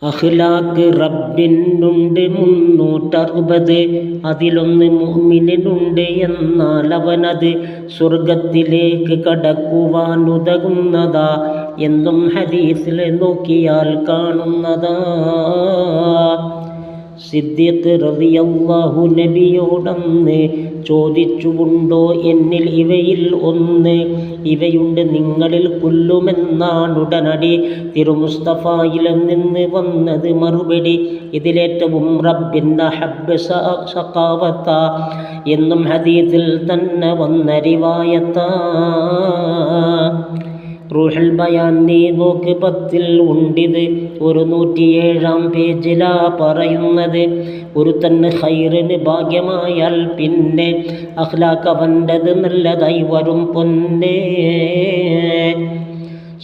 അഖ്ലാഖ് റബ്ബിനുണ്ട് 360, അതിലൊന്ന് മുഅ്മിനിനുണ്ട്. എന്നാൽ അവനത് സ്വർഗത്തിലേക്ക് കടക്കുവാനുതകുന്നതാ എന്നും ഹദീസിൽ നോക്കിയാൽ കാണുന്നതാ. സിദ്ദീഖ് റളിയല്ലാഹു നബിയോടന്ന് ചോദിച്ചുണ്ടോ എന്നിൽ ഇവയിൽ ഒന്ന്, ഇവയുണ്ട് നിങ്ങളിൽ കൊല്ലുമെന്നാണുടനടി തിരുമുസ്തഫയിൽ നിന്ന് വന്നത് മറുപടി. ഇതിലേറ്റവും റബ്ബിൻ്റെ ഹബ്ബ് സഖാവത്ത എന്നും ഹദീസിൽ തന്നെ വന്ന റിവായത്താ. റൂഹുൽ ബയാൻ നീ നോക്ക് 10 ഉണ്ടിത്, 107 പേജിലാ പറയുന്നത്. ഒരുത്തന് ഖൈറിന് ഭാഗ്യമായാൽ പിന്നെ അഖ്ലാഖ് അവൻ്റെത് നല്ലതായി വരും പൊന്നേ.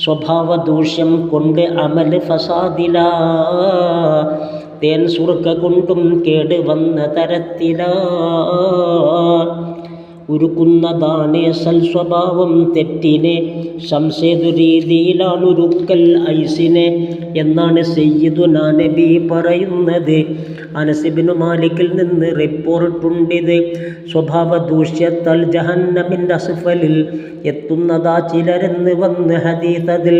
സ്വഭാവ ദൂഷ്യം കൊണ്ട് അമല് ഫസാദിലാ, തേൻ സുർക്ക കൊണ്ടും കേട് വന്ന തരത്തിലാ. ഉരുക്കുന്നതാണ് സൽസ്വഭാവം തെറ്റിനെ, ശംസേതു രീതിയിലാണുരുക്കൽ ഐസിനെ എന്നാണ് സയ്യിദുനാ നബി പറയുന്നത്. അനസ് ഇബ്നു മാലിക്കിൽ നിന്ന് റിപ്പോർട്ടുണ്ടിത്. സ്വഭാവ ദൂഷ്യത്താൽ ജഹന്നമിൻ്റെ അസ്ഫലിൽ എത്തുന്നതാ ചിലരെന്ന് വന്ന് ഹദീസതിൽ.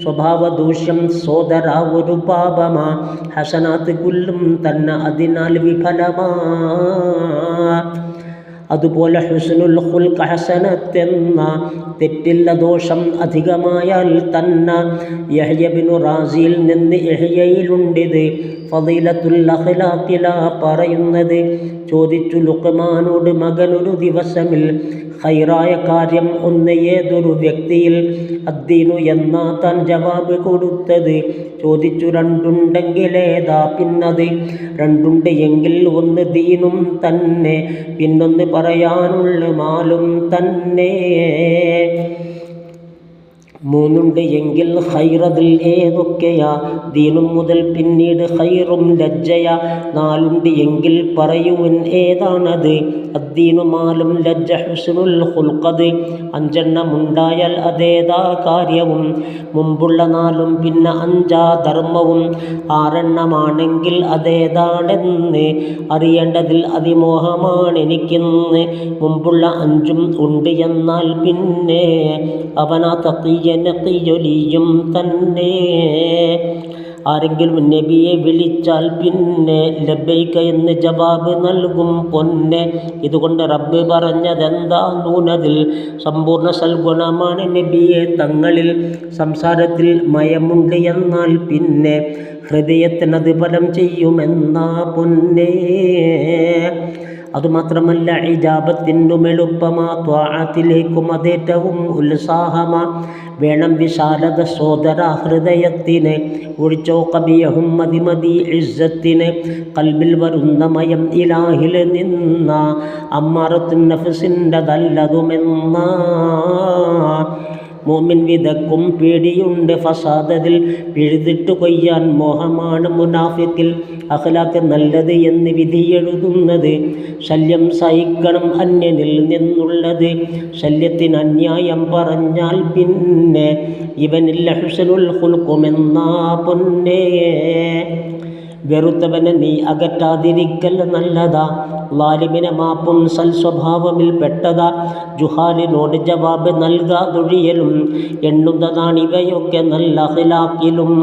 സ്വഭാവ ദൂഷ്യം സോദര ഒരു പാപമാ, ഹസനാത്ത് കുല്ലും തന്നെ അതിനാൽ വിഫലമാ. അതുപോലെ ഹുസ്നുൽ ഖുൽഖ് ഹസനത്തെന്ന തെറ്റില്ല ദോഷം അധികമായാൽ തന്നെ. യഹ്യ ഇബ്നു റാസിയിൽ നിന്ന് ഇഹ്യയിലുണ്ടിത്. ഫളീലത്തുൽ അഖ്ലാഖിലാ പറയുന്നത്. ചോദിച്ചു ലുഖ്മാനോട് മകനൊരു ദിവസമിൽ ഖൈറായ കാര്യം ഒന്ന് ഏതൊരു വ്യക്തിയിൽ? അദ്ദീനു എന്നാ താൻ ജവാബ് കൊടുത്തത്. ചോദിച്ചു രണ്ടുണ്ടെങ്കിലേതാ പിന്നത്? രണ്ടുണ്ട് എങ്കിൽ ഒന്ന് ദീനും തന്നെ, പിന്നൊന്ന് പറയാനുള്ള മാലും തന്നെ. മൂന്നുണ്ട് എങ്കിൽ ഖൈറതിൽ ഏതൊക്കെയാ? ദീനും മുതൽ പിന്നീട് ഖൈറും ലജ്ജയാ. നാലുണ്ട് എങ്കിൽ പറയുവൻ ഏതാണത്? അദ്ദീനു മാലും ലജ്ജ ഹുസ്നുൽ ഖുൽഖ്. അഞ്ചെണ്ണമുണ്ടായാൽ അതേതാ കാര്യവും? മുമ്പുള്ള 4 പിന്നെ 5 ധർമ്മവും. 6എണ്ണമാണെങ്കിൽ അതേതാണെന്ന് അറിയേണ്ടതിൽ അതിമോഹമാണെനിക്കിന്ന്. മുമ്പുള്ള 5ഉം ഉണ്ട് എന്നാൽ പിന്നെ അവനാ തഖിയ്യനഖിയൊലിയും തന്നെ. ആരെങ്കിലും നബിയെ വിളിച്ചാൽ പിന്നെ ലബ്ബൈക എന്ന് ജവാബ് നൽകും പൊന്നെ. ഇതുകൊണ്ട് റബ്ബ് പറഞ്ഞതെന്താ നൂനതിൽ? സമ്പൂർണ്ണ സൽഗുണമാണ് നബിയെ തങ്ങളിൽ. സംസാരത്തിൽ മയമുണ്ട് എന്നാൽ പിന്നെ ഹൃദയത്തിനത് ഫലം ചെയ്യുമെന്നാ പൊന്നേ. അതുമാത്രമല്ല ഇജാബത്തിനും എളുപ്പമാ, ത്വാഅത്തിലേക്കും അതേറ്റവും ഉത്സാഹമാ. വേണം വിശാലത സോദര ഹൃദയത്തിന്, ഒഴിച്ചോ കബിയഹും മതി ഇസ്സത്തിന്. കൽബിൽ വരുന്ന മയം ഇലാഹിൽ നിന്ന അമ്മാറത്തുൻ നഫ്സിൻ്റെതല്ലതുമെന്നാ. മോമിൻ വിതക്കും പേടിയുണ്ട് ഫസാദതിൽ, പിഴുതിട്ട് കൊയ്യാൻ മോഹമാണ് മുനാഫിക്കിൽ. അഖ്ലാഖ് നല്ലത് എന്ന് വിധിയെഴുതുന്നത്, ശല്യം സഹിക്കണം അന്യനിൽ നിന്നുള്ളത്. ശല്യത്തിന് അന്യായം പറഞ്ഞാൽ പിന്നെ ഇവനില്ല ഹുസ്നുൽ ഖുൽഖുമെന്നാ പൊന്നേ. വെറുത്തവനെ നീ അകറ്റാതിരിക്കൽ നല്ലതാ, ലാലിമിനെ മാപ്പും സൽസ്വഭാവമിൽ പെട്ടതാ. ജുഹാലിനോട് ജവാബ് നൽകാതൊഴിയലും എണ്ണുന്നതാണിവയൊക്കെ നല്ല അഖ്ലാഖിലും.